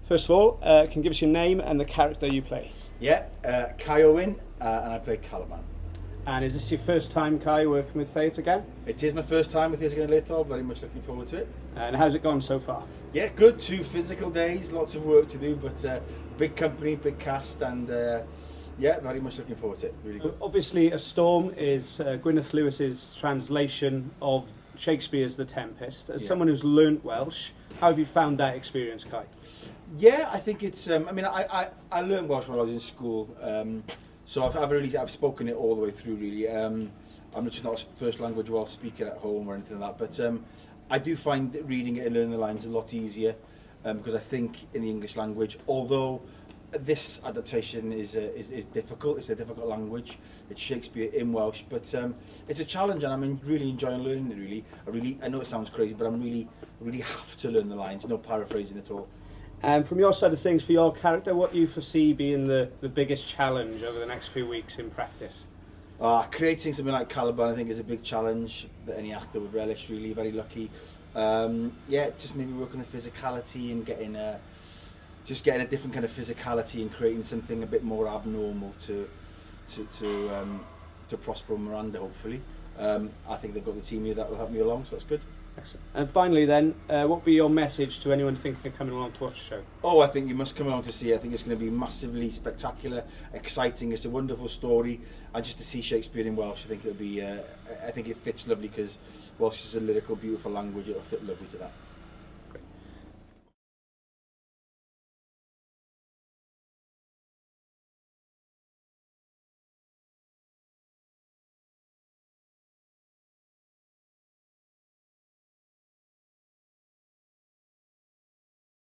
First of all, can you give us your name and the character you play? Yeah, Owen, and I play Caliban. And is this your first time, Kai, working with Theatr Gen? It is my first time with Theatr Gen. Very much looking forward to it. And how's it gone so far? Yeah, good. 2 physical days, lots of work to do, but big company, big cast, and yeah, very much looking forward to it. Really good. Obviously, A Storm is Gwyneth Lewis's translation of Shakespeare's The Tempest. As someone who's learnt Welsh, how have you found that experience, Kai? Yeah, I think it's. I mean, I learned Welsh when I was in school, so I've spoken it all the way through. Really, I'm just not a first language Welsh speaker at home or anything like that. But I do find that reading it and learning the lines a lot easier because I think in the English language, although this adaptation is difficult, it's a difficult language. It's Shakespeare in Welsh, but it's a challenge, and I'm really enjoying learning it. I know it sounds crazy, but I really have to learn the lines. No paraphrasing at all. And from your side of things, for your character, what do you foresee being the biggest challenge over the next few weeks in practice? Creating something like Caliban, I think, is a big challenge that any actor would relish. Really, very lucky. Yeah, just maybe working the physicality and getting a different kind of physicality and creating something a bit more abnormal to Prosper and Miranda. Hopefully, I think they've got the team here that will help me along, so that's good. Excellent. And finally then, what would be your message to anyone thinking of coming along to watch the show? Oh, I think you must come along to see it. I think it's going to be massively spectacular, exciting. It's a wonderful story. And just to see Shakespeare in Welsh, I think it'll be. I think it fits lovely because Welsh is a lyrical, beautiful language. It'll fit lovely to that.